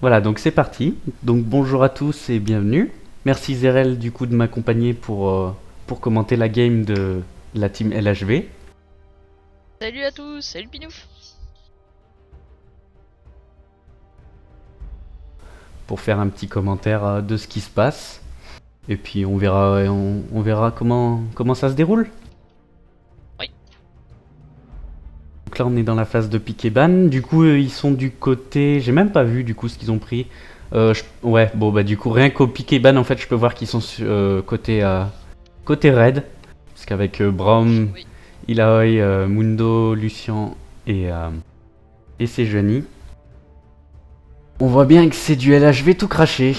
Voilà, donc c'est parti. Donc bonjour à tous et bienvenue. Merci Zerel du coup de m'accompagner pour commenter la game de la team LHV. Salut à tous, salut Pinouf. Pour faire un petit commentaire de ce qui se passe. Et puis on verra comment ça se déroule. Oui. Donc là on est dans la phase de pick et ban. Du coup ils sont du côté... J'ai même pas vu du coup ce qu'ils ont pris. Ouais, bon bah du coup rien qu'au pick et ban en fait je peux voir qu'ils sont côté red. Parce qu'avec Braum, Oui. Ilaoi, Mundo, Lucian et Sejuani. On voit bien que c'est du LHV tout craché.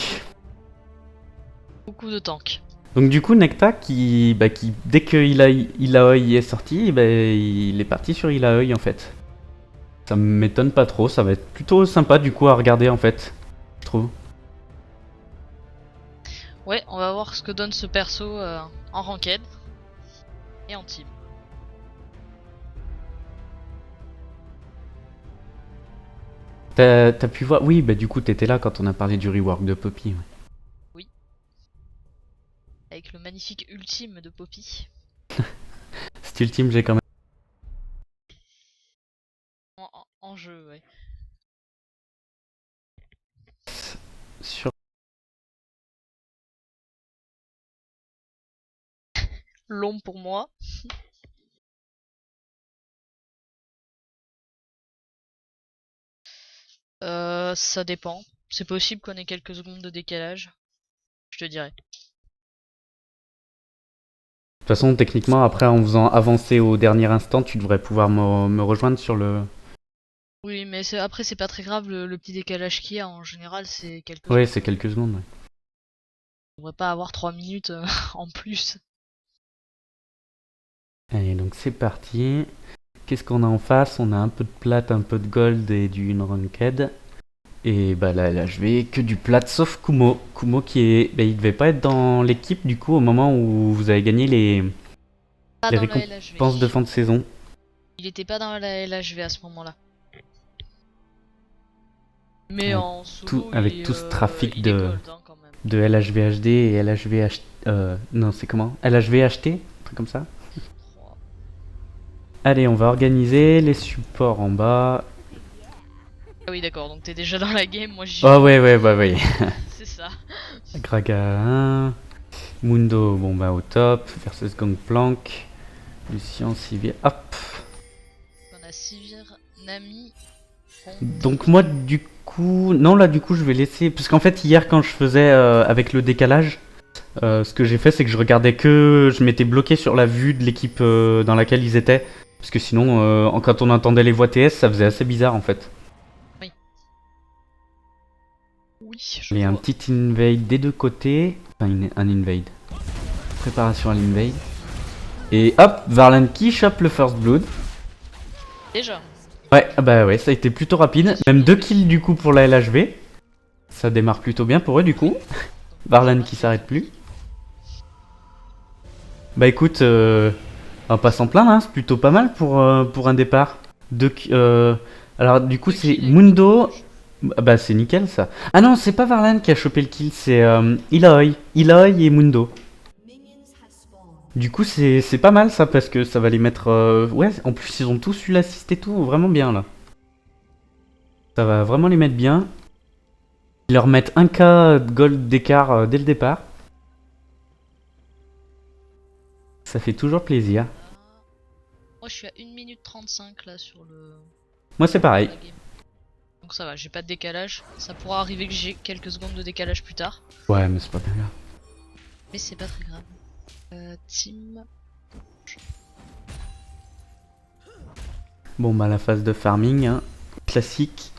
Beaucoup de tanks. Donc du coup Necta qui dès que Ilaoi est sorti, bah, il est parti sur Ilaoi en fait. Ça m'étonne pas trop, ça va être plutôt sympa du coup à regarder en fait, je trouve. Ouais, on va voir ce que donne ce perso en ranked et en team. T'as pu voir, oui bah du coup t'étais là quand on a parlé du rework de Poppy. Ouais. Oui. Avec le magnifique ultime de Poppy. Cet ultime j'ai quand même... En jeu, ouais. Sur... Long pour moi. Ça dépend. C'est possible qu'on ait quelques secondes de décalage. Je te dirais. De toute façon techniquement après en faisant avancer au dernier instant tu devrais pouvoir me rejoindre sur le... Oui, mais après c'est pas très grave, le petit décalage qu'il y a en général c'est quelques Ouais secondes. c'est quelques secondes. Ouais. On devrait pas avoir 3 minutes en plus. Allez, donc c'est parti. Qu'est-ce qu'on a en face? On a un peu de plate, un peu de gold et du ranked. Et bah là je vais que du plate sauf Kumo. Kumo qui est... Bah, il devait pas être dans l'équipe du coup au moment où vous avez gagné Pas les dans la LHV. récompenses de fin de saison. Il était pas dans la LHV à ce moment-là. Mais Avec en solo, avec tout ce trafic il est gold hein, quand même. de LHV HD et LHV... non c'est comment? LHV HT? Un truc comme ça? 3. Allez, on va organiser les supports en bas. Ah oui, d'accord, donc t'es déjà dans la game, moi j'y Oh joue. ouais, ouais, bah oui. C'est ça. Graga 1. Mundo, bon bah au top. Versus Gangplank. Lucian, Sivir, hop. On a Sivir, Nami, Donc contre. moi du coup... Non là du coup je vais laisser... Parce qu'en fait hier quand je faisais avec le décalage, Oui. ce que j'ai fait c'est que je regardais que... Je m'étais bloqué sur la vue de l'équipe dans laquelle ils étaient. Parce que sinon quand on entendait les voix TS ça faisait assez bizarre en fait. Oui. Oui, je Il y a un vois. petit invade des deux côtés. Enfin un invade. Préparation à l'invade. Et hop, Varlan qui chope le first blood. Déjà. Ouais, bah ouais, ça a été plutôt rapide. Sur Même 2 l'invade. kills du coup pour la LHV. Ça démarre plutôt bien pour eux du Oui. coup. Donc Varlan bonjour qui l'invade. s'arrête plus. Bah écoute, on va pas s'en plaindre, hein, c'est plutôt pas mal pour un départ. Alors du coup 2 c'est kills avec le Mundo. décalage. Bah c'est nickel ça. Ah non, c'est pas Varlan qui a chopé le kill, c'est Ilaoi. Ilaoi et Mundo. Du coup c'est pas mal ça parce que ça va les mettre... Ouais, en plus ils ont tous eu l'assist et tout, vraiment bien là. Ça va vraiment les mettre bien. Ils leur mettent 1k de gold d'écart dès le départ. Ça fait toujours plaisir. Voilà. Moi je suis à 1 minute 35 là sur Moi c'est pareil. la game. Donc ça va, j'ai pas de décalage. Ça pourra arriver que j'ai quelques secondes de décalage plus tard. Ouais mais c'est pas bien grave. Mais c'est pas très grave. Team. Bon bah la phase de farming, hein, classique.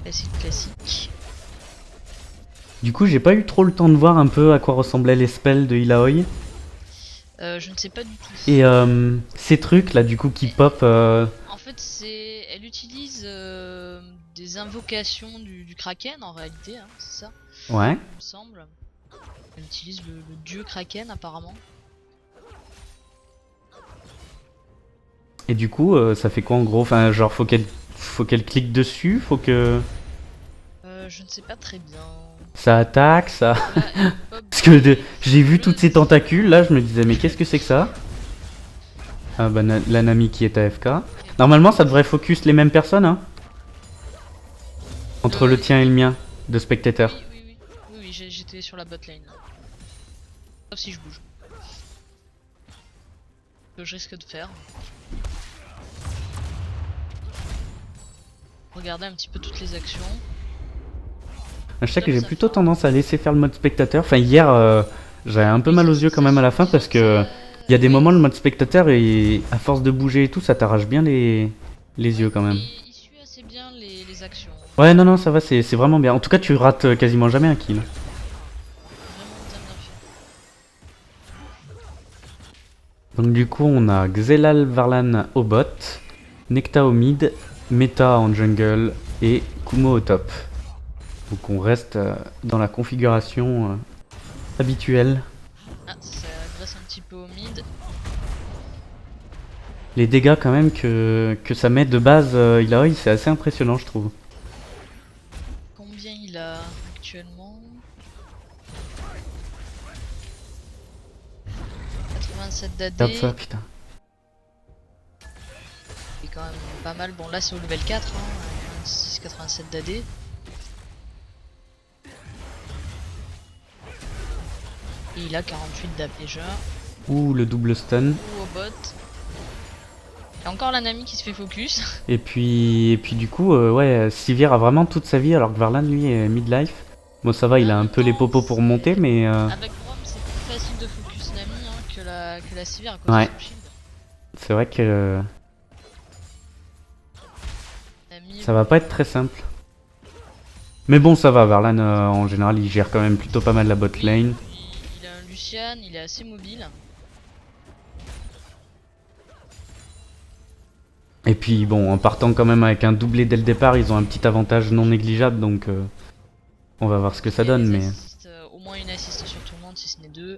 Classique, classique. Du coup j'ai pas eu trop le temps de voir un peu à quoi ressemblaient les spells de Ilaoi. Je ne sais pas du tout. Et ces trucs là du coup qui pop... En fait, elle utilise des invocations du Kraken en réalité, hein, c'est ça, Ouais. il me semble. Elle utilise le dieu Kraken apparemment. Et du coup ça fait quoi en gros? Enfin genre faut qu'elle clique dessus, faut que... Je ne sais pas très bien. Ça attaque, ça... Là, elle pop Parce que j'ai vu bleu, toutes ces tentacules, là, je me disais, mais qu'est-ce que c'est que ça? Ah bah, la Nami qui est AFK. Normalement, ça devrait focus les mêmes personnes, hein? Entre le tien et le mien, de spectateur. Oui, j'étais sur la bot lane. Sauf si je bouge. Ce que je risque de faire. Regarder un petit peu toutes les actions. Je sais que j'ai plutôt tendance à laisser faire le mode spectateur. Enfin, hier, j'avais un peu mal aux yeux quand même à la fin parce que il y a des moments le mode spectateur et à force de bouger et tout, ça t'arrache bien les yeux quand même. Il suit assez bien les actions. Ouais, non, non, ça va, c'est vraiment bien. En tout cas, tu rates quasiment jamais un kill. Vraiment bien fait. Donc du coup, on a Xelal Varlan au bot, Necta au mid, Meta en jungle et Kumo au top. Donc on reste dans la configuration habituelle. Ah, ça agresse un petit peu au mid. Les dégâts quand même que ça met de base Illaoi, c'est assez impressionnant je trouve. Combien il a actuellement? 87 d'AD. Regarde ça, putain. C'est quand même pas mal. Bon, là c'est au level 4, hein, 6, 87 d'AD. Et il a 48 d'AP déjà. Ouh, le double stun. Ou au bot. Et encore la Nami qui se fait focus. Et puis du coup, ouais, Sivir a vraiment toute sa vie alors que Varlan lui est midlife. Bon ça va, il a un peu les popos pour monter mais... Avec Braum c'est plus facile de focus Nami hein, que la Sivir à cause Ouais. de son shield. C'est vrai que Nami, ça va pas être très simple. Mais bon ça va, Varlan en général il gère quand même plutôt pas mal la bot lane. il a un Lucian, il est assez mobile. Et puis bon, en partant quand même avec un doublé dès le départ, ils ont un petit avantage non négligeable donc on va voir ce que ça donne mais... Au moins une assist sur tout le monde si ce n'est deux.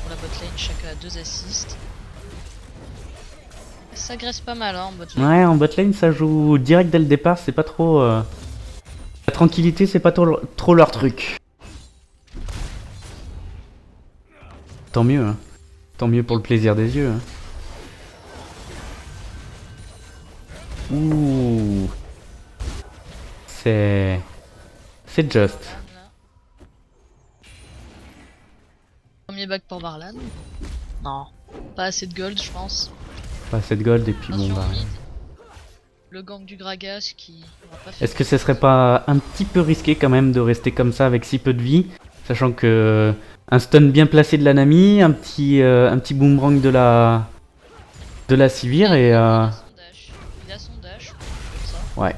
Pour la bot lane chacun a 2 assists. Ça agresse pas mal hein, en bot lane. Ouais, en bot lane ça joue direct dès le départ, c'est pas trop... La tranquillité c'est pas trop leur truc. Tant mieux, hein. Tant mieux pour le plaisir des yeux. Hein. Ouh. C'est just. Premier back pour Varlan. Non, pas assez de gold je pense. Pas assez de gold et puis bon bah... Mid. Le gang du Gragas qui aura pas fait. Est-ce que ce serait pas un petit peu risqué quand même de rester comme ça avec si peu de vie, sachant que un stun bien placé de la Nami, un petit boomerang de la Sivir et Il a son dash, comme ça. ouais.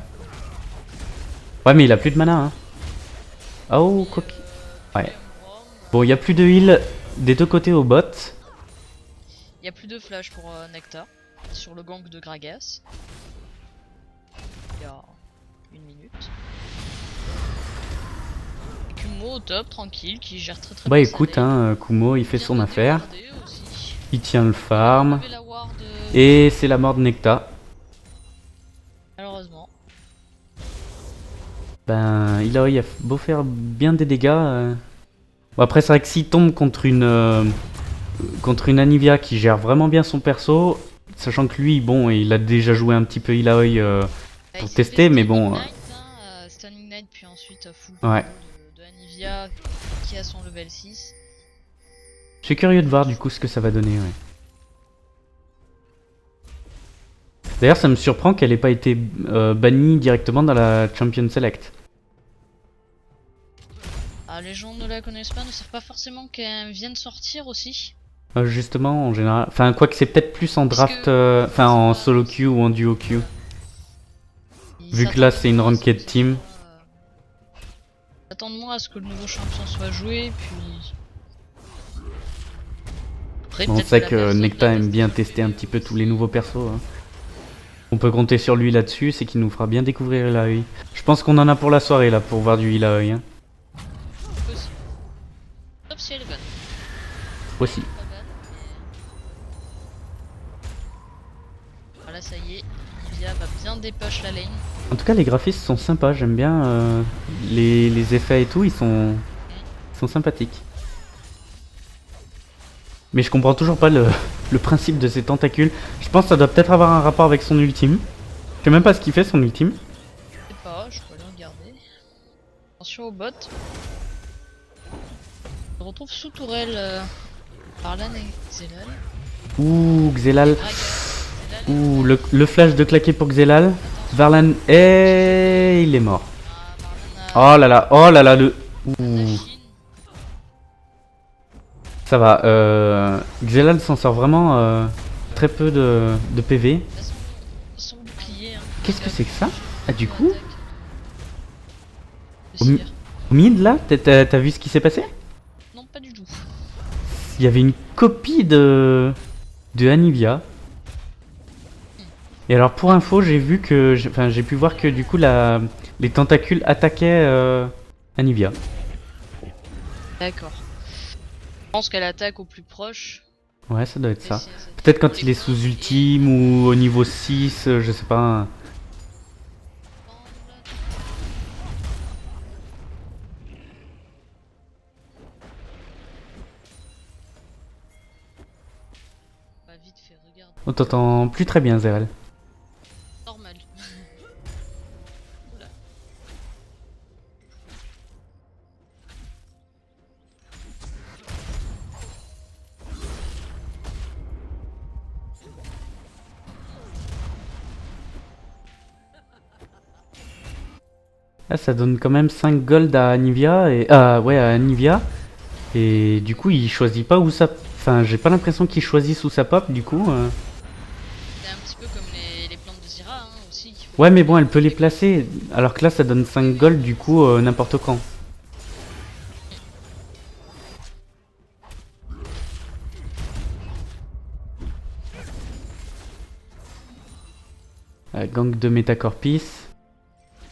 Ouais mais il a plus de mana hein. Oh quoi qu'il... Ouais. Bon il y a plus de heal des deux côtés au bot. Il y a plus de flash pour Necta sur le gang de Gragas. Il y a une minute. Kumo au top, tranquille, qui gère très Bah bien sa écoute lane. hein, Kumo il fait Bien son affaire. défendé aussi. Il tient le farm. Enlever la ward, Et c'est la mort de Necta. malheureusement. Ben il a beau faire bien des dégâts. Bon, après c'est vrai que s'il tombe contre une Anivia qui gère vraiment bien son perso, sachant que lui, bon, il a déjà joué un petit peu Illaoi Bah, pour il s'est tester, fait mais Stunning bon. Knight, hein, Stunning Knight, puis ensuite full Ouais. combo de Anivia qui a son level 6. Je suis curieux de voir du coup ce que ça va donner. Ouais. D'ailleurs, ça me surprend qu'elle ait pas été bannie directement dans la Champion Select. Ah, les gens ne la connaissent pas, ne savent pas forcément qu'elle vient de sortir aussi. Justement, en général. Enfin, quoique c'est peut-être plus en Parce draft, que- enfin en solo queue ou en duo queue. Vu que là, c'est une ranked team. Attendons moins à ce que le nouveau champion soit joué, puis. Après, Bon, on peut-être sait la que personne Necta va aime rester bien jouée tester un petit peu tous les aussi. nouveaux persos. Hein. On peut compter sur lui là-dessus, c'est qu'il nous fera bien découvrir Illaoi. Je pense qu'on en a pour la soirée là, pour voir du Illaoi. Hein. Possible. Sauf si elle est bonne. Aussi. Pas bonne, mais- Voilà, ça y est. Nivea va bien dépush la lane. En tout cas, les graphismes sont sympas, j'aime bien les effets et tout, ils sont sympathiques. Mais je comprends toujours pas le principe de ces tentacules. Je pense que ça doit peut-être avoir un rapport avec son ultime. Je sais même pas ce qu'il fait son ultime. Je sais pas, je peux aller regarder. Attention au bot. On retrouve sous tourelle Varlan et Xelal. Ouh, Xelal. Xelal. Ouh, le flash de claquer pour Xelal. Varlan, et il est mort. Varlan a Oh là là, le... Ouh. Chine. Ça va, Xelal s'en sort vraiment très peu de PV. Là, son bouclier. Hein, Qu'est-ce que c'est que ça? Ah, du coup, Le cire. au mid là, t'as vu ce qui s'est passé? Non, pas du tout. Il y avait une copie de Anivia. Et alors pour info, j'ai vu que, enfin j'ai pu voir que du coup les tentacules attaquaient Anivia. D'accord. Je pense qu'elle attaque au plus proche. Ouais, ça doit être ça. Mais c'est- Peut-être quand il est sous ultime ou au niveau 6, je sais pas. Bah, vite fait, regarde. On t'entend plus très bien, Zerel. Normal. Oula. Là, ça donne quand même 5 gold à Anivia et ouais, à Anivia. Et du coup, il choisit pas où ça. Enfin, j'ai pas l'impression qu'il choisisse où ça pop. Du coup. C'est un petit peu comme les plantes de Zira hein, aussi. Ouais, mais bon, elle peut les placer. Alors que là, ça donne 5 gold du coup n'importe quand. Gang de Metacorpis.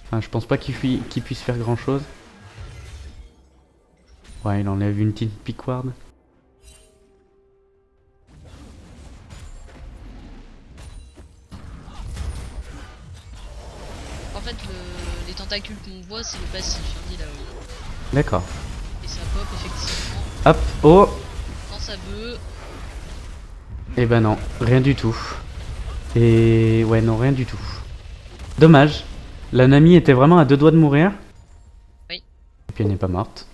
Enfin, je pense pas qu'il puisse faire grand chose. Ouais, il enlève une petite piquard. En fait, les tentacules qu'on voit, c'est le passif, hein, dit là haut. D'accord. Et ça pop effectivement Hop, oh. quand ça veut. Eh ben non, rien du tout. Et ouais, non, rien du tout. Dommage. La Nami était vraiment à 2 doigts de mourir. Oui. Et puis elle n'est pas morte.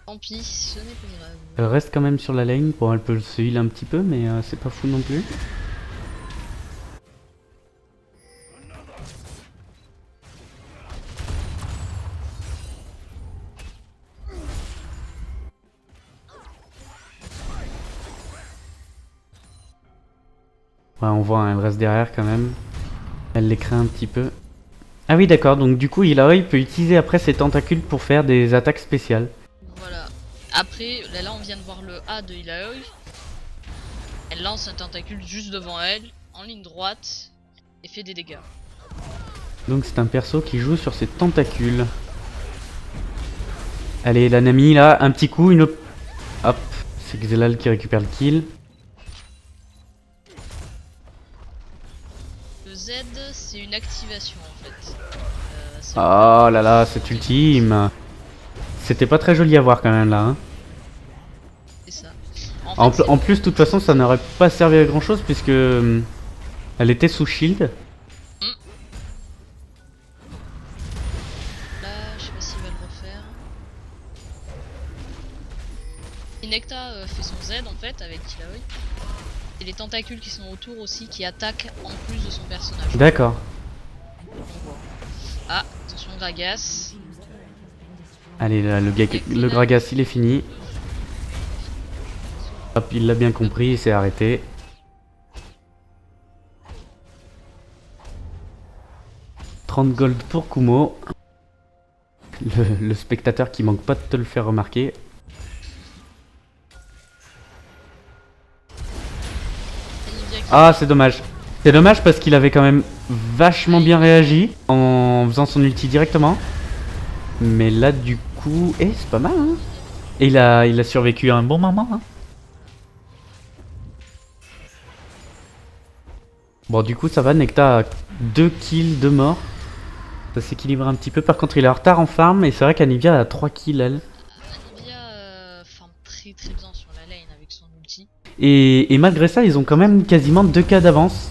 Tant pis, ce n'est pas grave. Elle reste quand même sur la lane. Bon, elle peut se heal un petit peu, mais c'est pas fou non plus. Ouais, on voit, hein, elle reste derrière quand même. Elle les craint un petit peu. Ah oui, d'accord, donc du coup, Illaoi peut utiliser après ses tentacules pour faire des attaques spéciales. Voilà. Après, là on vient de voir le A de Illaoi. Elle lance un tentacule juste devant elle, en ligne droite, et fait des dégâts. Donc c'est un perso qui joue sur ses tentacules. Allez, la Nami là, un petit coup, une autre... Hop, c'est Xelal qui récupère le kill. Le Z, c'est une activation en fait. Oh là là, cette ultime. C'était pas très joli à voir quand même là. Hein. C'est ça. En plus, de toute façon, ça n'aurait pas servi à grand chose puisque elle était sous shield. Là, je sais pas s'il va le refaire. Et Necta fait son Z en fait avec Illaoi. Et les tentacules qui sont autour aussi qui attaquent en plus de son personnage. D'accord. Ah, attention Gragas. Allez, là, le Gragas, il est fini. Hop, il l'a bien compris, il s'est arrêté. « 30 gold pour Kumo. Le spectateur qui manque pas de te le faire remarquer. Ah, c'est dommage. C'est dommage parce qu'il avait quand même vachement bien réagi en faisant son ulti directement. Mais là, du coup... Eh, c'est pas mal, hein. Et il a survécu à un bon moment, hein. Bon, du coup, ça va. Necta a 2 kills, 2 morts. Ça s'équilibre un petit peu. Par contre, il est en retard en farm. Et c'est vrai qu'Anivia a 3 kills, elle. Anivia farm très très bien sur la lane avec son ulti. Et malgré ça, ils ont quand même quasiment 2K d'avance.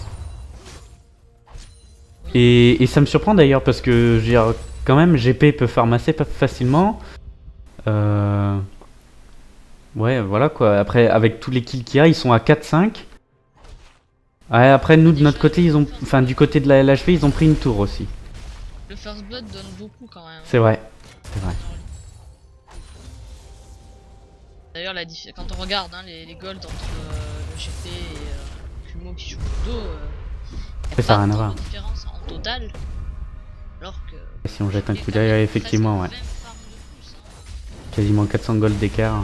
Oui. Et ça me surprend d'ailleurs parce que je veux dire, quand même, GP peut farm assez facilement. Ouais, voilà quoi. Après, avec tous les kills qu'il y a, ils sont à 4-5. Ouais, après, nous de notre côté, ils ont. Enfin, du côté de la LHV, ils ont pris une tour aussi. Le first blood donne beaucoup quand même. C'est vrai. C'est vrai. D'ailleurs, quand on regarde hein, les golds entre le GP et Kumo qui joue Mundo, il n'y a Ça pas n'a rien à tant voir. de différence en total. Alors que. Si on jette un il y a coup quand même d'œil, presque effectivement, ouais. 20 farms de plus, hein. Quasiment 400 gold d'écart.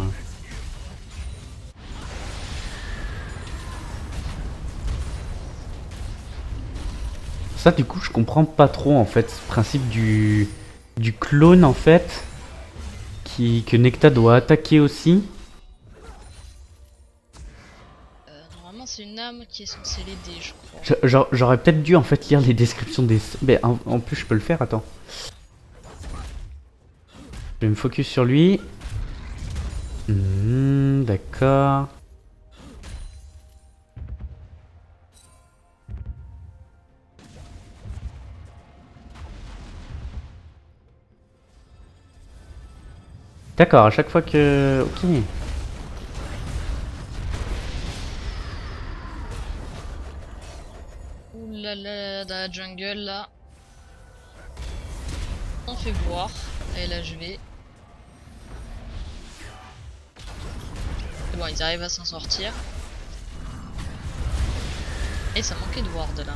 Ça, du coup, je comprends pas trop en fait ce principe du clone en fait que Necta doit attaquer aussi. Normalement, c'est une âme qui est censée l'aider, je crois. J'aurais peut-être dû en fait lire les descriptions des. Mais en plus, je peux le faire. Attends. Je vais me focus sur lui. D'accord. D'accord, à chaque fois que... Ok. Ouh là là, dans la jungle là. On fait voir. LHV. C'est bon, ils arrivent à s'en sortir. Et ça manquait de ward là.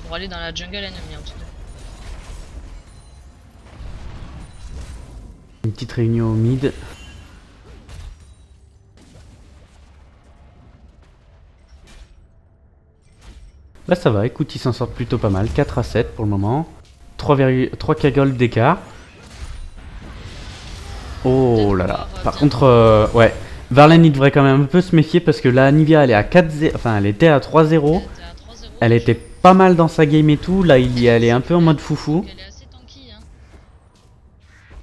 Pour aller dans la jungle ennemie en tout cas. Une petite réunion au mid. Là ça va, écoute, ils s'en sortent plutôt pas mal. 4 à 7 pour le moment. 3K gold d'écart. Oh là là. Par contre, ouais. Varlen il devrait quand même un peu se méfier parce que là, Anivia elle est à 4-0. Enfin, elle était à 3-0. Elle était pas mal dans sa game et tout. Là, il y est allé un peu en mode foufou. Elle est assez tanky, hein.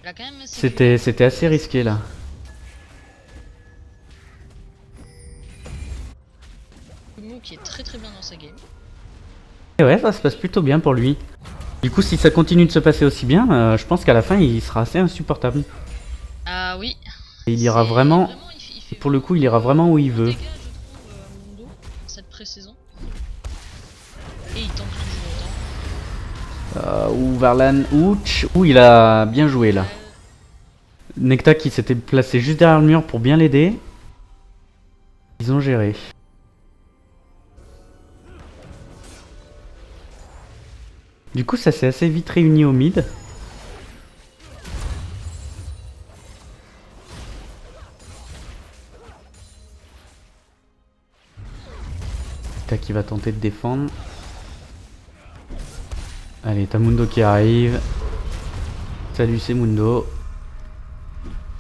Elle a quand même assez C'était assez risqué là. Kumo qui est très très bien dans sa game. Et ouais, ça se passe plutôt bien pour lui. Du coup, si ça continue de se passer aussi bien, je pense qu'à la fin, il sera assez insupportable. Ah oui. Et il ira vraiment... il fait Pour le coup, il ira vraiment où il veut. dégâts, je trouve, Mundo, cette pré-saison. Et il tente toujours autant. Ou Varlan, ouch. Ouh, il a bien joué là. Necta qui s'était placé juste derrière le mur pour bien l'aider. Ils ont géré. Du coup, ça s'est assez vite réuni au mid. Necta qui va tenter de défendre. Allez, t'as Mundo qui arrive. Salut, c'est Mundo.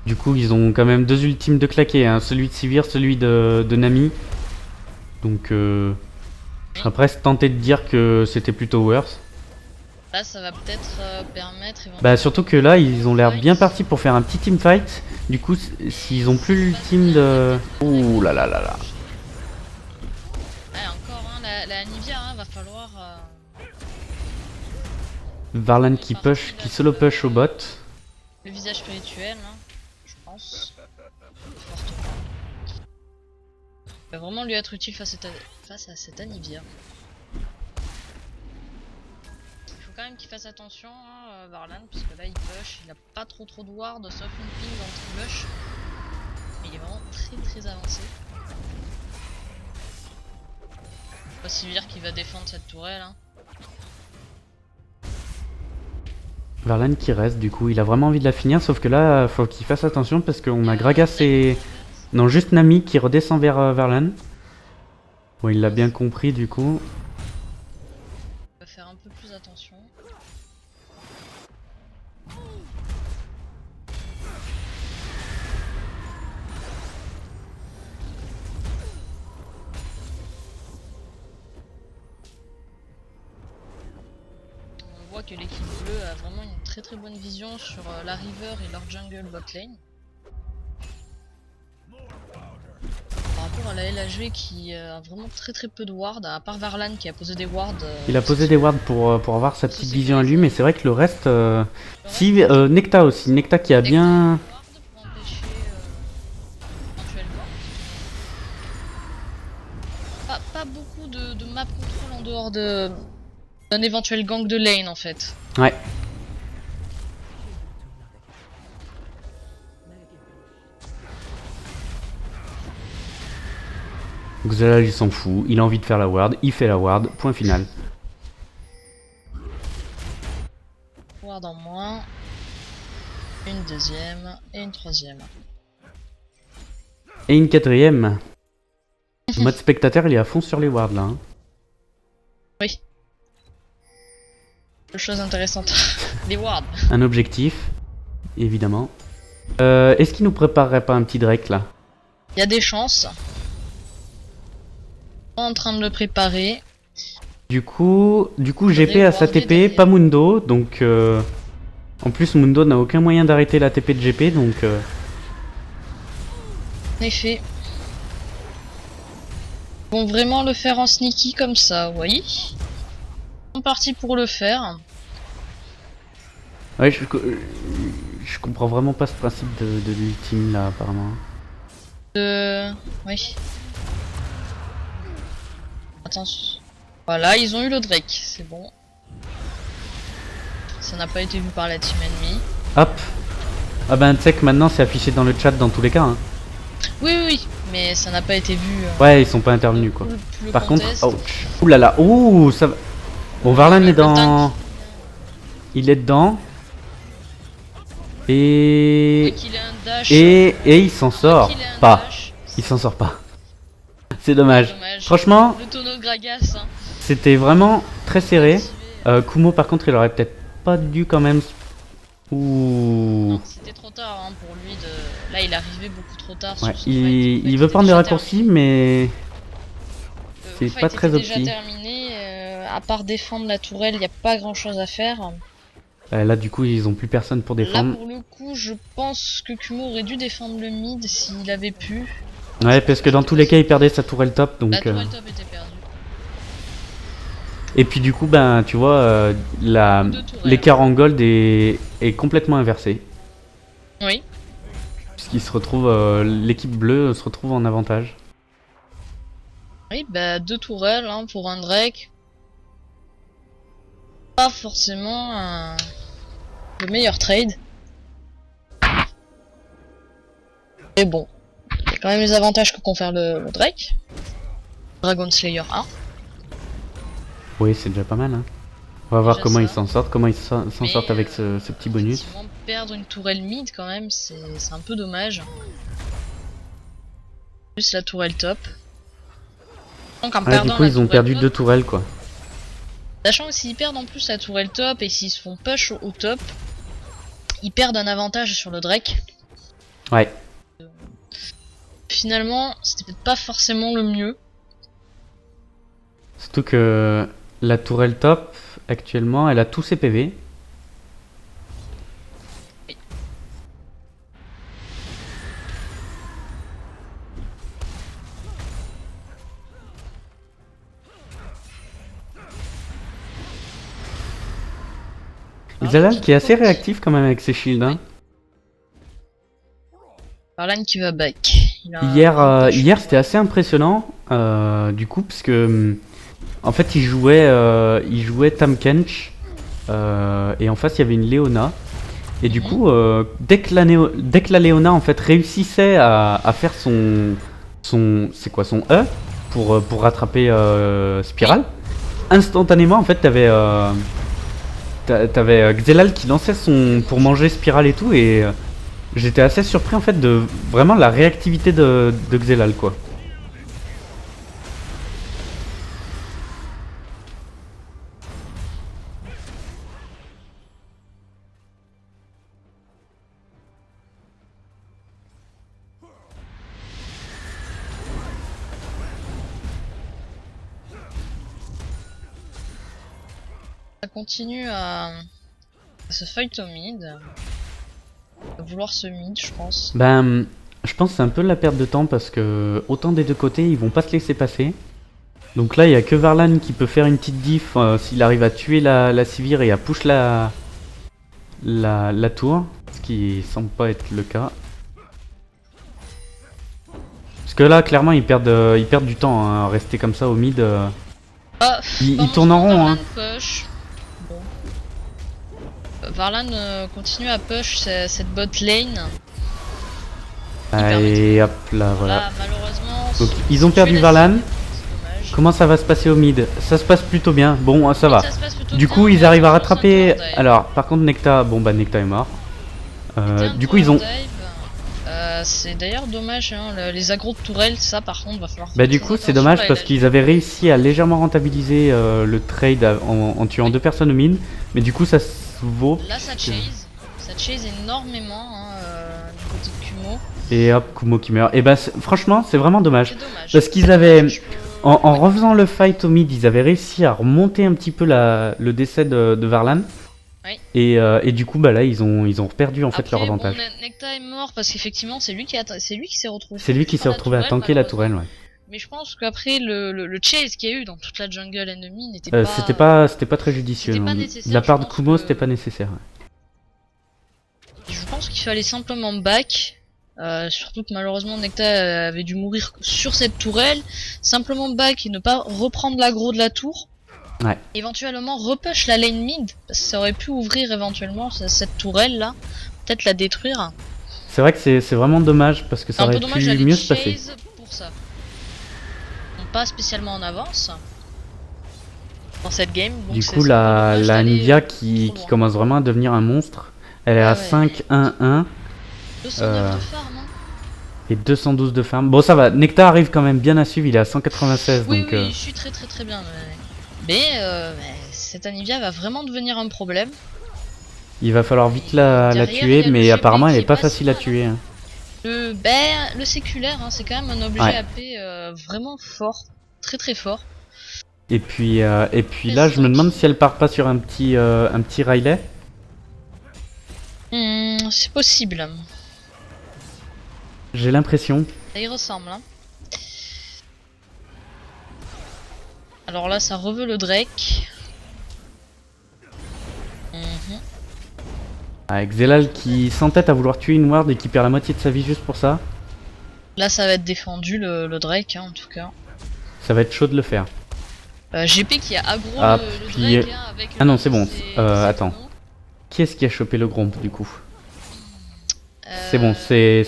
Du coup, ils ont quand même 2 ultimes de claquer, hein. Celui de Sivir, celui de Nami. Donc, je serais presque tenté de dire que c'était plutôt worse. Là, ça va peut-être permettre. Bah, surtout que là, ils ont l'air bien partis pour faire un petit teamfight. Du coup, s'ils ont plus l'ultime de. Ouh là là là là. Ouais, encore, hein, la Anivia, hein, va falloir. Varlan qui push, qui solo push au bot. Le visage spirituel, hein, je pense. Fortement. Il va vraiment lui être utile face à cette Anivia. Il faut quand même qu'il fasse attention, hein, Varlan, parce que là il push, il a pas trop de ward, sauf une ping dans le flush. Mais il est vraiment très avancé. Pas Sivir qui va défendre cette tourelle. Hein. Varlan qui reste, du coup, il a vraiment envie de la finir, sauf que là, faut qu'il fasse attention parce qu'on a Gragas et. Non, juste Nami qui redescend vers Varlan. Bon, il l'a bien compris, du coup. Il va faire un peu plus attention. voit que l'équipe bleue a vraiment une très très bonne vision sur la river et leur jungle bot lane. Par rapport à la LHV qui a vraiment très très peu de wards, à part Varlan qui a posé des wards. Il a posé des wards pour avoir sa petite vision à lui, mais c'est vrai que le reste... reste, si, Necta aussi, Necta qui a bien... Pour empêcher éventuellement. Pas beaucoup de map control en dehors d'un éventuel gank de lane en fait. Ouais. Xelal il s'en fout, il a envie de faire la ward, il fait la ward, point final. Ward en moins. Une deuxième et une troisième. Et une quatrième. Le mode spectateur il est à fond sur les wards là. Hein. Oui. Chose intéressante. Les wards. Un objectif, évidemment. Est-ce qu'il nous préparerait pas un petit Drake là? Il y a des chances. En train de le préparer. Du coup GP a sa TP, pas Mundo, donc en plus Mundo n'a aucun moyen d'arrêter la TP de GP, donc En effet. Ils vont vraiment le faire en sneaky comme ça, oui. Ils sont partis pour le faire. ouais, je comprends vraiment pas ce principe de l'ultime là apparemment. Oui. Attention. Voilà, ils ont eu le Drake, c'est bon. Ça n'a pas été vu par la team ennemie. Hop. Ah ben tu sais que maintenant c'est affiché dans le chat dans tous les cas. Hein. Oui, oui, oui, mais ça n'a pas été vu. Ouais, ils sont pas intervenus quoi. Par contre, contest. ouch. Ouh là là, ouh, ça va. Bon, Varlan est dans... Il est dedans. Et... Qu'il ait un dash. Et il s'en sort Qu'il ait un pas. dash. Il s'en sort pas. C'est dommage. Dommage. Franchement, Le tonneau Gragas. Hein. c'était vraiment très serré. Activé. Kumo par contre il aurait peut-être pas dû quand même... Ouh... Non, c'était trop tard hein, pour lui de... Là il est arrivé beaucoup trop tard Ouais, sur son fight. il veut prendre des raccourcis mais... C'est Le pas fight très était déjà opti. terminé, à part défendre la tourelle, il n'y a pas grand chose à faire. Là du coup ils ont plus personne pour Là défendre. pour le coup je pense que Kumo aurait dû défendre le mid s'il avait pu. Ouais parce que dans tous les cas il perdait sa tourelle top donc... La tourelle top était perdue. Et puis du coup ben tu vois l'écart en gold est complètement inversé. Oui. Puisqu'il se retrouve... l'équipe bleue se retrouve en avantage. Oui, bah 2 tourelles hein, pour un Drake. Pas forcément le meilleur trade. Mais bon, il y a quand même les avantages que confère le Drake. Dragon Slayer 1. Oui c'est déjà pas mal hein. On va voir Déjà comment ça. ils s'en sortent, comment ils s'en Mais, sortent avec ce petit bonus. Effectivement, perdre une tourelle mid quand même, c'est un peu dommage. Plus la tourelle top. Donc en Ah, du perdant coup la ils ont tourelle perdu top, 2 tourelles quoi. sachant que s'ils perdent en plus la tourelle top et s'ils se font push au top, ils perdent un avantage sur le Drake. Ouais. Finalement, c'était peut-être pas forcément le mieux. Surtout que la tourelle top actuellement elle a tous ses PV. Xelal qui est assez réactif quand même avec ses shields. Hein. Varlan qui va back. Hier c'était assez impressionnant du coup parce que en fait il jouait Tahm Kench et en face il y avait une Leona et du coup dès que la Leona en fait réussissait à faire son c'est quoi son E pour rattraper Spiral, instantanément en fait t'avais Xelal qui lançait son pour manger Spiral et tout et j'étais assez surpris en fait de vraiment la réactivité de Xelal quoi. continue à se fight au mid. À vouloir ce mid, je pense. Ben, je pense que c'est un peu la perte de temps parce que autant des deux côtés, ils vont pas se laisser passer. Donc là, il y a que Varlan qui peut faire une petite diff s'il arrive à tuer la Sivir et à push la tour, ce qui semble pas être le cas. Parce que là, clairement, ils perdent du temps hein, à rester comme ça au mid. Ils tournent en rond. Hein. Push. Bon. Varlan continue à push cette bot lane. Et hop là, voilà. Là, malheureusement, donc ils ont perdu Varlan. Comment ça va se passer au mid? Ça se passe plutôt bien. Bon, ça va. Du coup, ils arrivent à rattraper. Alors, par contre, Necta, bon bah Necta est mort. Du coup, ils ont. C'est d'ailleurs dommage, hein, les agros de tourelle, ça par contre va falloir. Bah du coup c'est dommage parce qu'ils avaient réussi à légèrement rentabiliser le trade en tuant deux personnes au mid, mais du coup ça se vaut. Là ça chase énormément hein, du côté de Kumo. Et hop, Kumo qui meurt. Et bah franchement c'est vraiment dommage. Parce qu'ils avaient, en refaisant le fight au mid, ils avaient réussi à remonter un petit peu le décès de Varlan. Oui. Et du coup bah là ils ont perdu en fait leur avantage. Bon, Necta est mort parce qu'effectivement c'est lui qui s'est retrouvé. C'est lui qui s'est retrouvé à tanker la tourelle, ouais. Mais je pense qu'après le chase qu'il y a eu dans toute la jungle ennemie n'était pas. C'était pas très judicieux. Pas de la part de Kumo c'était pas nécessaire. Ouais. Je pense qu'il fallait simplement back. Surtout que malheureusement Necta avait dû mourir sur cette tourelle. Simplement back et ne pas reprendre l'aggro de la tour. Ouais. Éventuellement repush la lane mid, parce que ça aurait pu ouvrir éventuellement cette tourelle là, peut-être la détruire. C'est vrai que c'est vraiment dommage parce que ça aurait pu mieux se passer. Pour ça. Donc, pas spécialement en avance dans cette game. Donc du coup la Nvidia qui commence vraiment à devenir un monstre, elle est à 5-1-1. 209 de farm hein. Et 212 de farm. Bon ça va, Nectar arrive quand même bien à suivre, il est à 196 oui, donc... Oui, je suis très bien. Mais cette Anivia va vraiment devenir un problème. Il va falloir vite la tuer, mais apparemment elle est pas facile à tuer. Hein. Le séculaire, hein, c'est quand même un objet AP vraiment fort, très fort. Et puis là, je me demande si elle part pas sur un petit Riley. C'est possible. J'ai l'impression. Ça y ressemble. Hein. Alors là, ça reveut le Drake. Avec Zelal qui s'entête à vouloir tuer une ward et qui perd la moitié de sa vie juste pour ça. Là, ça va être défendu le Drake, hein, en tout cas. Ça va être chaud de le faire. GP qui a aggro le Drake avec... Ah non, c'est bon. Attends. Qui est-ce qui a chopé le Gromp du coup? C'est bon, c'est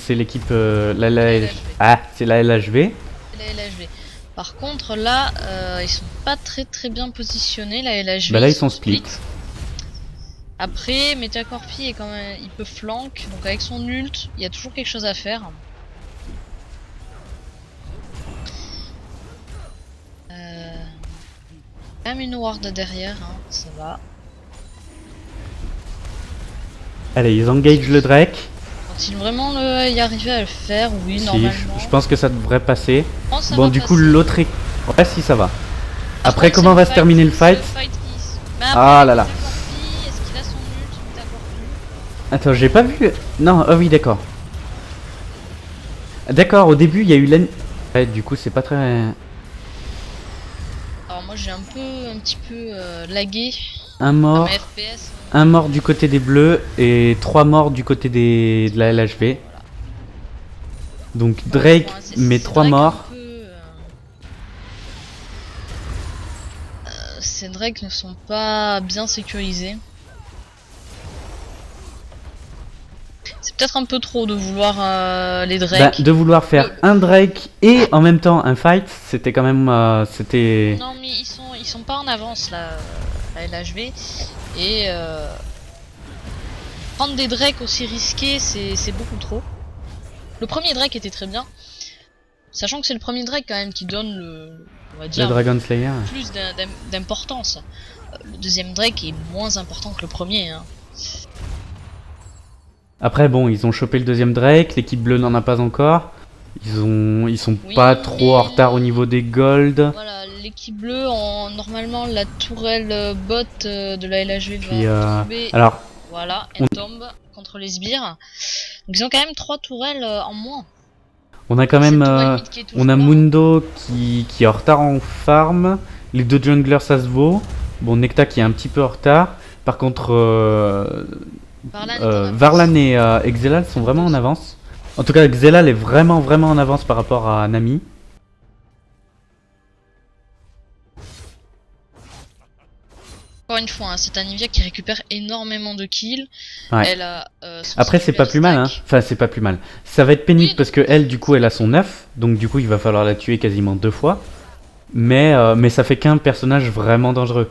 l'équipe... c'est la LHV. Par contre là, ils sont pas très bien positionnés, la LHV. Bah là ils sont split. Après, Metacorpi est quand même... il peut flank, donc avec son ult, il y a toujours quelque chose à faire. Quand même une ward derrière, hein, ça va. Allez, ils engagent le Drake. Faut-il vraiment y arriver à le faire? Oui, normalement. Je pense que ça devrait passer. Bon, du coup, l'autre est... Ouais, si, ça va. Après, comment va se terminer le fight? Ah là là. Est-ce qu'il a son ult? Attends, j'ai pas vu... Non, ah oui, d'accord. D'accord, au début, il y a eu l'en... Ouais, du coup, c'est pas très... Alors moi, j'ai un petit peu lagué. Un mort. FPS, un mort du côté des bleus et 3 morts du côté de la LHV. Donc Drake met 3 morts. Ces Drake ne sont pas bien sécurisés. C'est peut-être un peu trop de vouloir les Drake. Bah, de vouloir faire un Drake et en même temps un fight, c'était quand même... c'était... Non mais ils sont pas en avance là, la LHV. Et prendre des Drake aussi risqués, c'est beaucoup trop. Le premier Drake était très bien. Sachant que c'est le premier Drake quand même qui donne on va dire, le Dragon Slayer. Plus d'importance. Le deuxième Drake est moins important que le premier. Hein. Après bon, ils ont chopé le deuxième Drake, l'équipe bleue n'en a pas encore. Ils sont pas trop en retard au niveau des gold. Voilà, l'équipe bleue ont normalement la tourelle bot de la LHV Puis, va tomber. alors, Voilà, elle tombe contre les sbires. Donc ils ont quand même 3 tourelles en moins. on a quand Cette même, tourelle mid qui est toujours on a là. Mundo qui est en retard en farm. Les deux junglers, ça se vaut. Bon, Necta qui est un petit peu en retard. Par contre, Varlan est en avance. Varlan et Xelal sont vraiment en avance. En tout cas, Xelal est vraiment en avance par rapport à Nami. Encore une fois, hein, c'est un Nivea qui récupère énormément de kills. Ouais. Elle a, son Après, c'est pas duel plus mal, hein. stack. Enfin, c'est pas plus mal. Ça va être pénible Oui, parce que elle, du coup, elle a son 9. Donc, du coup, il va falloir la tuer quasiment 2 fois. Mais ça fait qu'un personnage vraiment dangereux.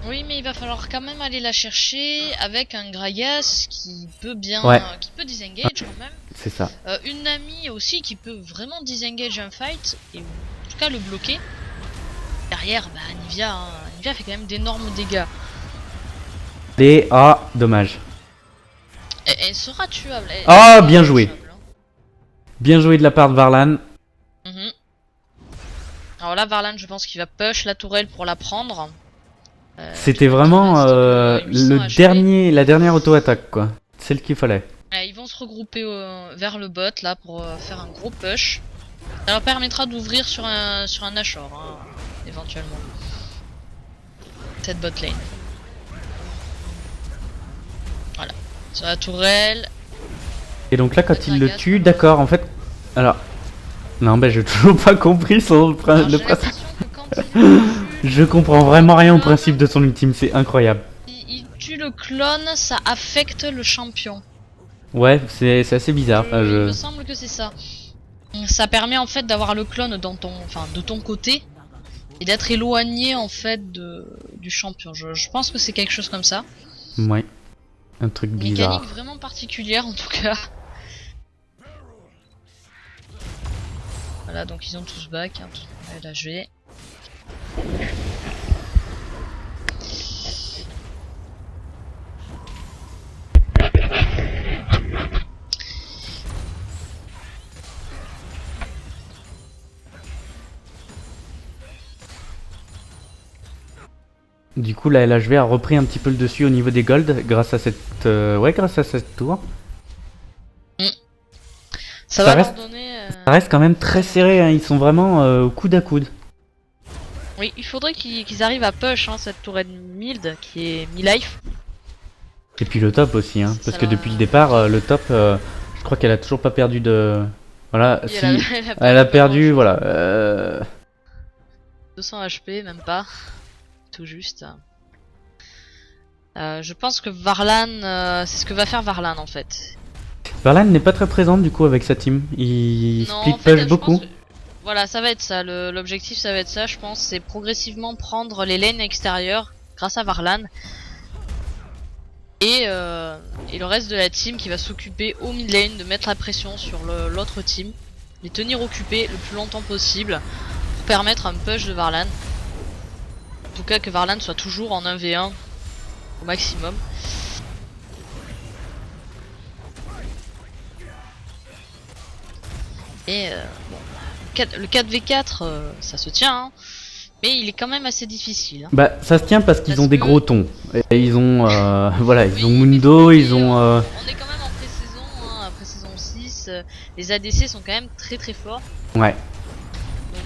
Oui, mais il va falloir quand même aller la chercher avec un Gragas qui peut bien, Ouais. qui peut disengage quand même. C'est ça. Une Nami aussi qui peut vraiment disengage un fight et en tout cas le bloquer. Derrière, bah Nivea, hein, Nivea fait quand même d'énormes dégâts. Et dommage. Elle sera tuable. Ah, elle bien sera joué. tuable, hein. Bien joué de la part de Varlan. Mhm. Alors là, Varlan, je pense qu'il va push la tourelle pour la prendre. C'était il vraiment reste, 800 HP. la dernière auto-attaque, quoi. Celle qu'il fallait. Ils vont se regrouper vers le bot là pour faire un gros push. Ça leur permettra d'ouvrir sur un Nashor, hein, éventuellement. Cette bot lane. Voilà. Sur la tourelle. Et donc là, quand il le Gragas, tue, voilà. d'accord, en fait... Alors... Non, ben j'ai toujours pas compris son... Alors, le j'ai principe. l'impression que quand il le tue, Je comprends vraiment rien au principe de son ultime, c'est incroyable. il tue le clone, ça affecte le champion. Ouais, c'est assez bizarre. Enfin, Il me semble que c'est ça. Ça permet en fait d'avoir le clone dans ton, de ton côté et d'être éloigné en fait du champion. Je pense que c'est quelque chose comme ça. Ouais. Un truc bizarre. Mécanique vraiment particulière en tout cas. Voilà, donc ils ont tous back. Hein, là je vais. Du coup, la LHV a repris un petit peu le dessus au niveau des golds grâce à cette... grâce à cette tour. Ça Ça va reste- leur donner. Ça reste quand même très serré, hein. Ils sont vraiment au coude à coude. Oui, il faudrait qu'ils arrivent à push hein, cette tourelle mild qui est mi-life. Et puis le top aussi, hein. Ça Parce que va- depuis le départ, le top, je crois qu'elle a toujours pas perdu de... Voilà, Oui, si... elle Elle a perdu, grand-chose. voilà. 200 HP, même pas. Tout juste. Je pense que Varlan, c'est ce que va faire Varlan en fait. Varlan n'est pas très présente du coup avec sa team. Il Non, split en fait, push je beaucoup. pense que- Voilà, ça va être ça. L'objectif, ça va être ça, je pense. C'est progressivement prendre les lanes extérieures grâce à Varlan. Et le reste de la team qui va s'occuper au mid lane de mettre la pression sur l'autre team. Les tenir occupés le plus longtemps possible pour permettre un push de Varlan. En tout cas, que Varlan soit toujours en 1v1 au maximum. Et bon, le 4v4, ça se tient, hein, mais il est quand même assez difficile. Hein. Bah ça se tient parce qu'ils Parce ont des que- gros tons. Et ils ont voilà, ils Oui, ont mais Mundo, faut ils noter, ont on est quand même en pré-saison, hein, après saison 6, les ADC sont quand même très forts. ouais. Donc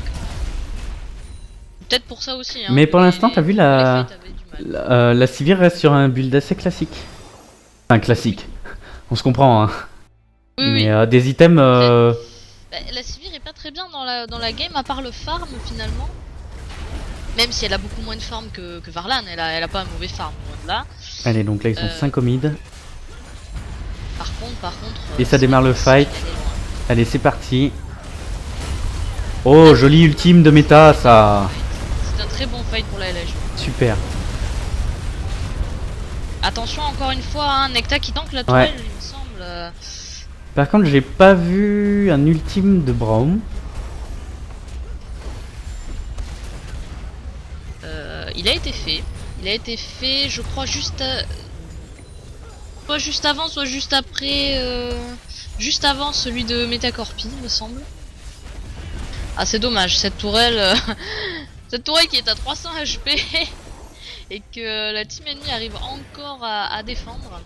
peut-être pour ça aussi. Hein, Mais que pour l'instant, t'as vu les la- fights avaient du mal. La Sivir reste sur un build assez classique. Enfin classique. On se comprend hein. Oui, Mais oui. des items Bah, la Sivir est pas très bien dans la game à part le farm finalement. Même si elle a beaucoup moins de farm que Varlan, elle a pas un mauvais farm loin de là. Allez, donc là ils sont 5 au mid. Par contre. Et ça c'est démarre vrai le que la Sivir, fight. elle est loin. Allez, c'est parti. Oh, joli ultime de méta ça. C'est un très bon fight pour la LH. Super. Attention encore une fois, hein, Necta qui tank la tourelle, il me semble. Par contre, j'ai pas vu un ultime de Braum. Il a été fait. Il a été fait, je crois, soit juste avant, soit juste après. Juste avant celui de Metacorpi, me semble. Ah c'est dommage, cette tourelle cette tourelle qui est à 300 HP et que la team ennemie arrive encore à défendre.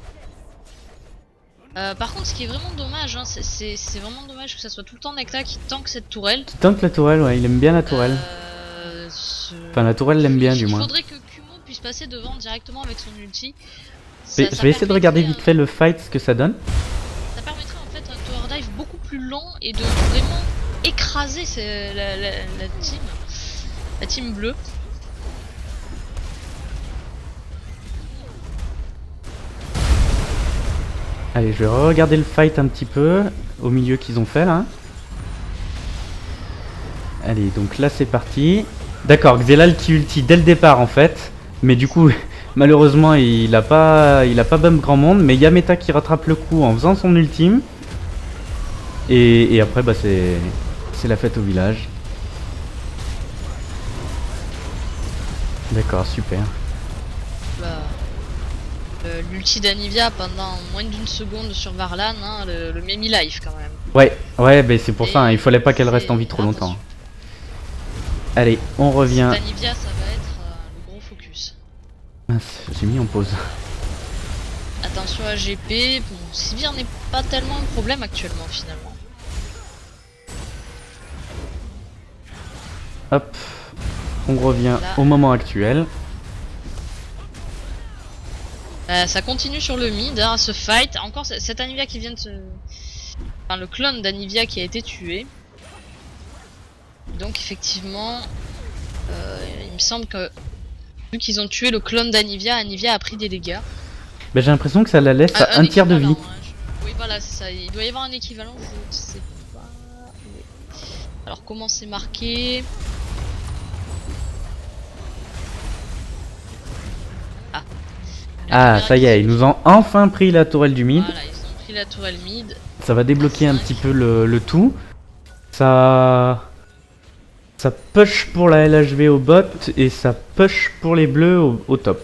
Par contre ce qui est vraiment dommage, hein, c'est vraiment dommage que ça soit tout le temps Necta qui tank cette tourelle. Qui tank la tourelle, ouais, il aime bien la tourelle. Enfin la tourelle l'aime bien du moins. Il faudrait que Kumo puisse passer devant directement avec son ulti. Je vais essayer de regarder vite fait le fight, ce que ça donne. Ça permettrait en fait un tower dive beaucoup plus lent et de vraiment écraser la team bleue. Allez, je vais regarder le fight un petit peu au milieu qu'ils ont fait là. Allez, donc là c'est parti. D'accord, Xelal qui ulti dès le départ en fait, mais du coup malheureusement il a pas bump grand monde, mais Yameta qui rattrape le coup en faisant son ultime. Et après bah c'est la fête au village. D'accord, super. L'ulti d'Anivia pendant moins d'une seconde sur Varlan, hein, le Memi life quand même. Ouais, bah c'est pour ça, hein, il fallait pas qu'elle reste en vie trop longtemps. Allez, on revient. Anivia, ça va être le gros focus. J'ai mis en pause. Attention à GP, bon, Sivir n'est pas tellement un problème actuellement finalement. Hop, on revient là au moment actuel. Ça continue sur le mid, hein, ce fight. Encore cette Anivia qui vient de se... Enfin, le clone d'Anivia qui a été tué. Donc effectivement, il me semble que vu qu'ils ont tué le clone d'Anivia, Anivia a pris des dégâts. Bah, j'ai l'impression que ça la laisse à un tiers de vie. Hein, Oui voilà, c'est ça. Il doit y avoir un équivalent, je sais pas. Alors comment c'est marqué? Ah, ça y est, ils nous ont enfin pris la tourelle du mid. Voilà, ils ont pris la tourelle mid. Ça va débloquer un petit peu le tout. Ça push pour la LHV au bot et ça push pour les bleus au top.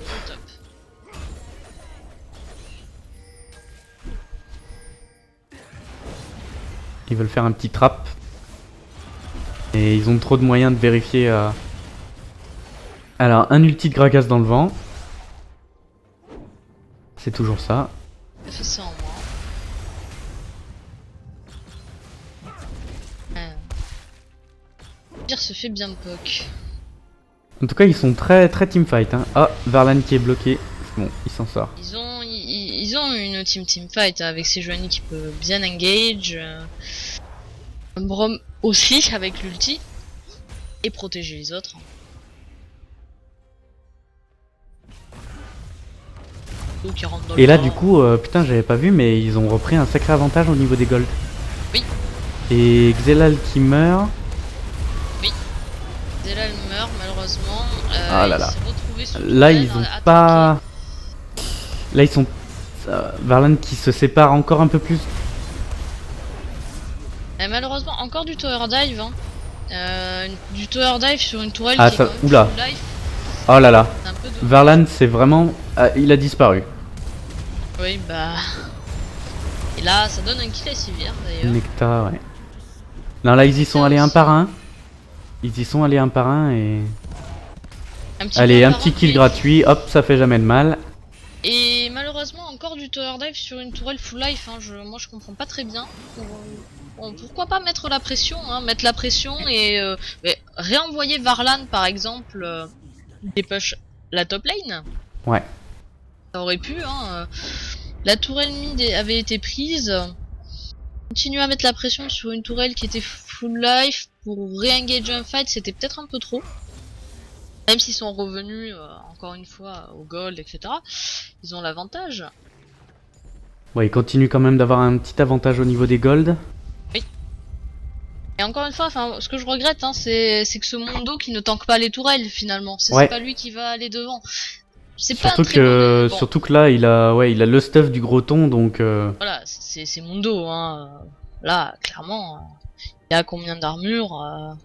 Ils veulent faire un petit trap. Et ils ont trop de moyens de vérifier. Alors, un ulti de Gragas dans le vent. C'est toujours ça. Ça fait ça en moi. Pire se fait bien poke. En tout cas, ils sont très teamfight. Hein. Ah, Varlan qui est bloqué. Bon, il s'en sort. Ils ont une teamfight avec Sejuani qui peut bien engage. Brom aussi avec l'ulti. Et protéger les autres. Et là, du coup, putain, j'avais pas vu, mais ils ont repris un sacré avantage au niveau des gold. Oui. Et Xelal qui meurt. Oui. Xelal meurt malheureusement. Ah là là. Là, ils ont pas. Là, ils sont. Varlan qui se sépare encore un peu plus. Et malheureusement, encore du tower dive. Hein. Du tower dive sur une tourelle qui est oula. Life. Oh là là. Varlan, c'est vraiment. Il a disparu. Oui, bah. Et là, ça donne un kill à Sivir d'ailleurs. Nectar, ouais. Non, là, ils y sont allés un par un. Ils y sont allés un par un et. Allez, un petit kill gratuit. Hop, ça fait jamais de mal. Et malheureusement, encore du tower dive sur une tourelle full life. Hein. Moi, je comprends pas très bien. Bon, pourquoi pas mettre la pression, hein, mettre la pression et réenvoyer Varlan par exemple, dépush la top lane. Ouais. Ça aurait pu, hein. La tourelle mid avait été prise. Continuer à mettre la pression sur une tourelle qui était full life pour réengager un fight, c'était peut-être un peu trop. Même s'ils sont revenus encore une fois au gold, etc. Ils ont l'avantage. Ouais, ils continuent quand même d'avoir un petit avantage au niveau des gold. Oui. Et encore une fois, ce que je regrette, hein, c'est que ce Mondo qui ne tanque pas les tourelles finalement. C'est pas lui qui va aller devant. Surtout que là, il a le stuff du gros ton, donc. Voilà, c'est Mondo, hein. Là, clairement, il a combien d'armure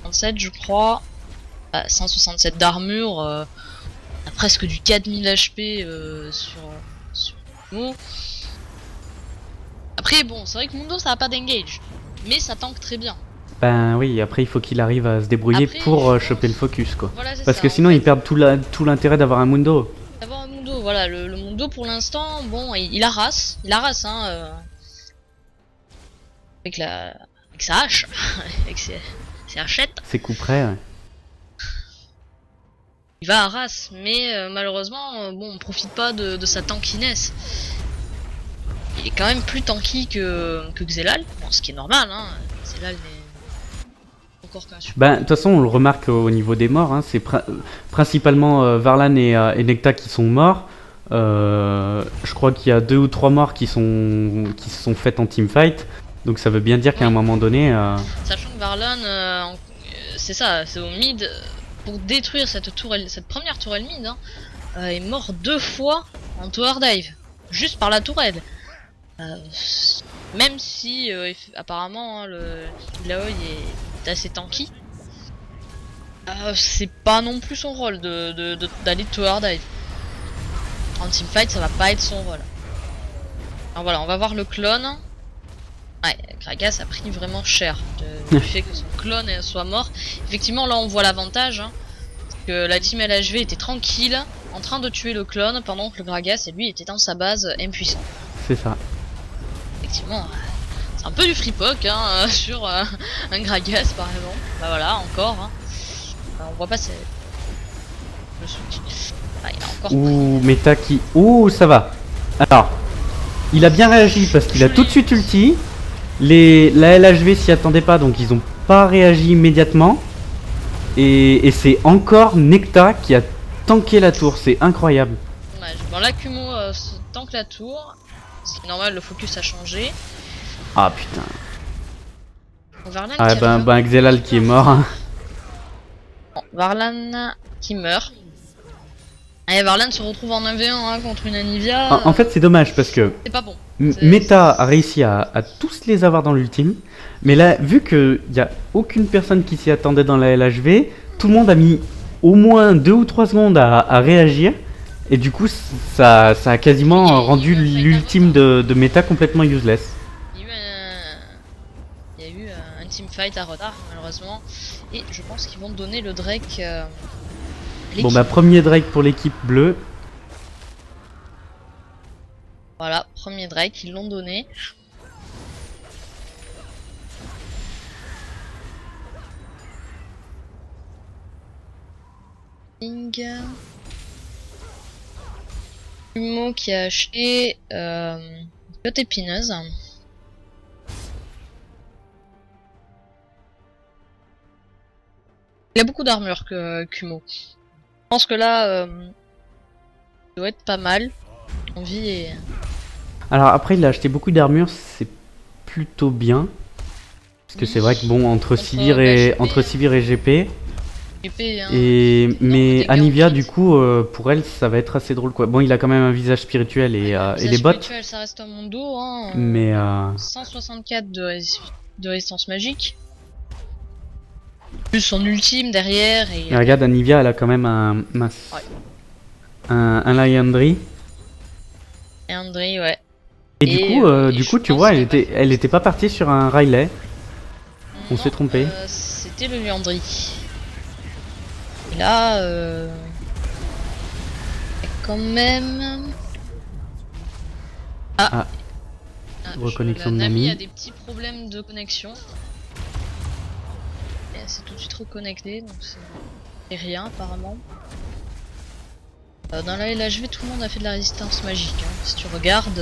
107 je crois. 167 d'armure, a presque du 4000 HP sur Mondo. Après bon, c'est vrai que Mondo ça a pas d'engage, mais ça tank très bien. Ben oui, après il faut qu'il arrive à se débrouiller Après, pour je choper le pense- focus quoi. Voilà, c'est Parce ça. que En sinon fait, ils perdent tout l'intérêt d'avoir un Mundo. d'avoir un Mundo, voilà, le Mundo pour l'instant, bon, il arrasse, hein, avec sa hache, avec ses hachettes, C'est coup près. Ouais. il va à race, mais malheureusement, bon, on profite pas de sa tankiness. Il est quand même plus tanky que Xelal, bon, ce qui est normal, hein, Xelal n'est encore qu'un super. Ben de toute façon on le remarque au niveau des morts, hein, c'est principalement Varlan et Necta qui sont morts. Je crois qu'il y a 2 ou 3 morts qui se sont faites en teamfight. Donc ça veut bien dire qu'à un moment donné... Sachant que Varlan, c'est ça, c'est au mid, pour détruire cette première tourelle mid, hein, est mort 2 fois en tower dive, juste par la tourelle. Même si apparemment hein, le Laoi est assez tanky, c'est pas non plus son rôle d'aller tower dive. En teamfight, ça va pas être son rôle. Alors voilà, on va voir le clone. Ouais, Gragas a pris vraiment cher du fait que son clone soit mort. Effectivement, là on voit l'avantage. Hein, que la team LHV était tranquille, en train de tuer le clone, pendant que le Gragas et lui était dans sa base impuissant. C'est ça. Effectivement, c'est un peu du fripoc hein, sur un Gragas par exemple. Bah voilà, encore. Hein. On voit pas le switch. Ah, il a encore. Ouh, Meta qui... Ouh, ça va. Alors, il a bien réagi parce qu'il a tout de suite ulti. La LHV s'y attendait pas, donc ils ont pas réagi immédiatement. Et c'est encore Necta qui a tanké la tour, c'est incroyable. Dommage. Bon, là, Kumo tank la tour. C'est normal, le focus a changé. Ah putain. Varlan Ah qui ben Xelal qui est mort. Hein. Bon, Varlan qui meurt. Et Varlan se retrouve en 1v1 hein, contre une Anivia. En fait c'est dommage parce que c'est pas bon. Meta a réussi à tous les avoir dans l'ultime. Mais là, vu qu'il n'y a aucune personne qui s'y attendait dans la LHV, tout le monde a mis au moins 2 ou 3 secondes à réagir. Et du coup, ça a quasiment rendu l'ultime de Meta complètement useless. Il y a eu un teamfight à retard, malheureusement. Et je pense qu'ils vont donner le Drake. Bon, bah, premier Drake pour l'équipe bleue. Voilà, premier Drake, ils l'ont donné. Humo qui a acheté Côte épineuse. Il a beaucoup d'armure que Kumo. Je pense que là, il doit être pas mal. En vie et... Alors après, il a acheté beaucoup d'armure, c'est plutôt bien. Parce que c'est vrai que bon, entre Sivir et GP... épée, hein, mais Anivia, du coup, pour elle, ça va être assez drôle quoi. Bon, il a quand même un visage spirituel et les bots. Spirituel, ça reste un Mundo, hein, mais 164 de résistance magique. Plus son ultime derrière. Et regarde, Anivia, elle a quand même un Liandry. Et André, ouais. Et du coup, tu vois, elle était pas partie sur un Riley. On s'est trompé. C'était le Liandry. Et là, quand même. Reconnexion de Nami Nami. a des petits problèmes de connexion. Elle s'est tout de suite reconnectée, donc c'est rien apparemment. Dans la LHV, tout le monde a fait de la résistance magique. Hein. Si tu regardes,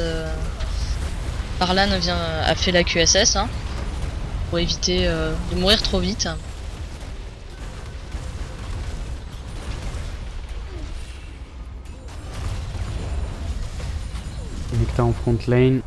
Varlan a fait la QSS hein, pour éviter de mourir trop vite. Necta en front lane.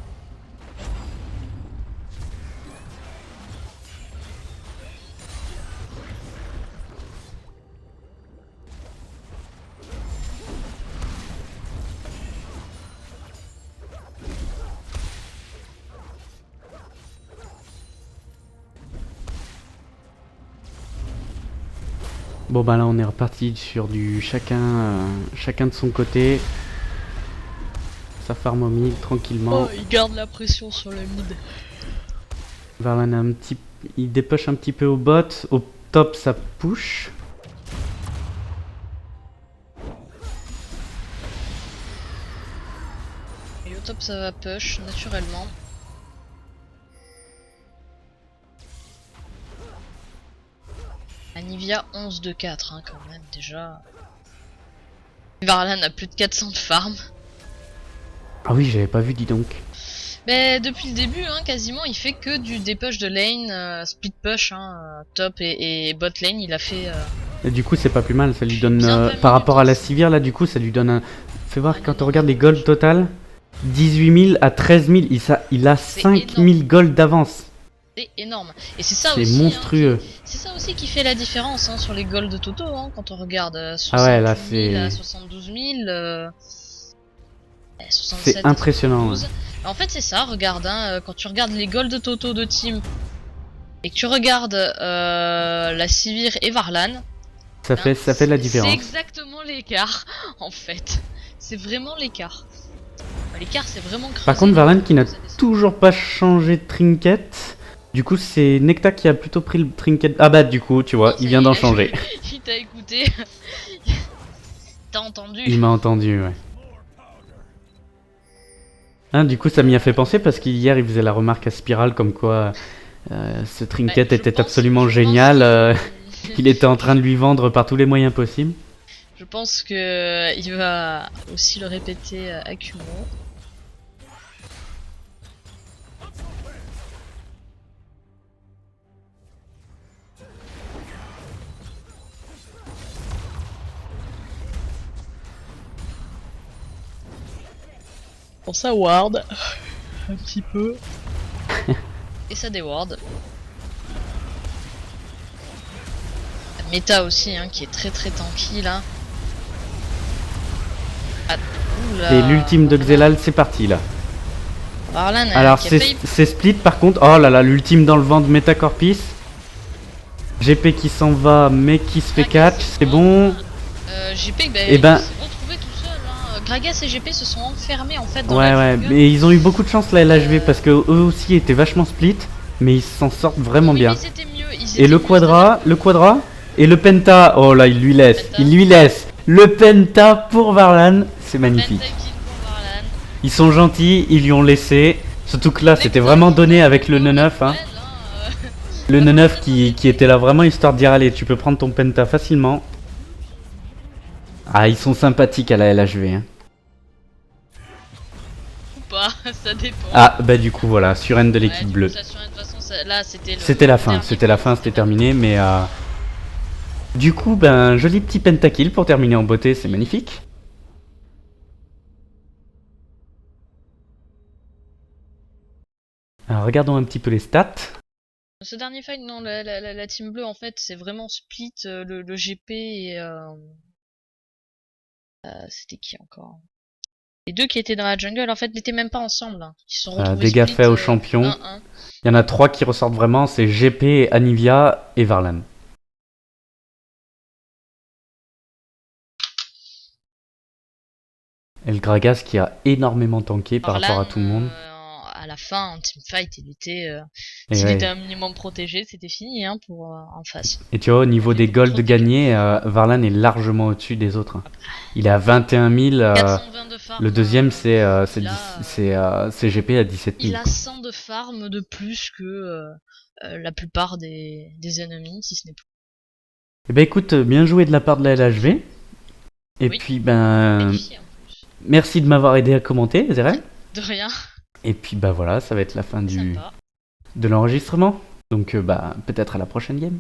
Bon bah là on est reparti sur du chacun de son côté. Ça farm au mid tranquillement. Oh, il garde la pression sur le mid. Varlan a un petit il dépush un petit peu au bot. Au top, ça push. Et au top, ça va push naturellement. Anivia 11 de 4 hein, quand même déjà. Varlan a plus de 400 de farm. Ah oui, j'avais pas vu, dis donc. Mais depuis le début, hein, quasiment, il fait que du dépush de lane, split push, top et bot lane, il a fait... Et du coup, c'est pas plus mal, ça lui donne... Bien 20 par rapport à la minutes. Sivir, là, du coup, ça lui donne un... Fais voir, quand on regarde les gold total, 18 000 à 13 000, il a C'est 5 000 gold d'avance. C'est énorme. Et c'est ça C'est aussi, monstrueux. c'est ça aussi qui fait la différence hein, sur les golds de Toto, hein, quand on regarde Ah ouais, 68 là, 000 à c'est... 72 000, 67 C'est impressionnant. 72. En fait, c'est ça, regarde, hein, quand tu regardes les golds de Toto de team et que tu regardes la Sivir et Varlan, Ça fait la différence. c'est exactement l'écart, en fait. C'est vraiment l'écart. L'écart, c'est vraiment creusé. Par contre, Varlan qui n'a Ça descend. toujours pas changé de trinket. Du coup, c'est Necta qui a plutôt pris le trinket. Ah bah, du coup, tu vois, Non, ça il y vient est, d'en changer. Il t'a écouté. T'as entendu. Il m'a entendu, ouais. Hein, du coup, ça m'y a fait penser parce qu'hier, il faisait la remarque à Spiral comme quoi ce trinket Je était pense- absolument je pense génial. qu'il- Il était en train de lui vendre par tous les moyens possibles. Je pense que il va aussi le répéter à Kumo. Pour ça ward un petit peu. Et ça déward. La méta aussi hein, qui est très tanky là. Ah, oula. Et l'ultime de Xelal, c'est parti là. Varlan, Alors, qui a failli- c'est split par contre. Oh là là, l'ultime dans le vent de Metacorpus. GP qui s'en va, mais qui se fait catch, c'est bon. GP, Eh ben- il s'est retrouvé tout seul. Hein. Gragas et GP se sont enfermés en fait dans Ouais, la ouais, jungle. mais ils ont eu beaucoup de chance la LHV parce que eux aussi étaient vachement split, mais ils s'en sortent vraiment Oui, bien. mais ils étaient mieux, ils Et étaient le mieux, quadra et le penta. Oh là, il lui laisse, Penta. il lui laisse. Le penta pour Varlan, c'est c'est-à-dire magnifique. Pentakill pour Varlan. Ils sont gentils, ils lui ont laissé. Surtout que là, c'était vraiment donné avec le 9-9. Hein. Le 9-9 qui était là vraiment histoire de dire allez, tu peux prendre ton penta facilement. Ah, ils sont sympathiques à la LHV. Hein. Ou pas, ça dépend. Ah, bah du coup, voilà, surène de l'équipe du coup, bleue. ça, sur une façon, là, c'était C'était la fin, dernier c'était la point, fin, c'était terminé, mais du coup, ben, joli petit pentakill pour terminer en beauté, c'est magnifique. Alors, regardons un petit peu les stats. Ce dernier fight, non, la team bleue, en fait, c'est vraiment split le GP et... c'était qui encore? Les deux qui étaient dans la jungle, en fait, n'étaient même pas ensemble. Hein. Ils se sont retrouvés Dégâts split, faits aux champions. 1-1. Il y en a 3 qui ressortent vraiment, c'est GP, Anivia et Varlan. Et le Gragas qui a énormément tanké par rapport à tout le monde. À la fin, en teamfight, il était, Et, s'il ouais. était un minimum protégé, c'était fini hein, pour en face. Et tu vois, au niveau des golds Trop gagnés, Varlan est largement au-dessus des autres. Hein. Il est à 21 000. 420 de farm. Le deuxième, c'est là, GP à 17 000. il a 100 de farm de plus que la plupart des ennemis, si ce n'est plus. Eh ben écoute, bien joué de la part de la LHV. Et Oui. puis ben, Magnifique, en plus. merci de m'avoir aidé à commenter, Zeren. De rien, Et puis bah voilà, ça va être la fin sympa. de l'enregistrement. Donc bah peut-être à la prochaine game.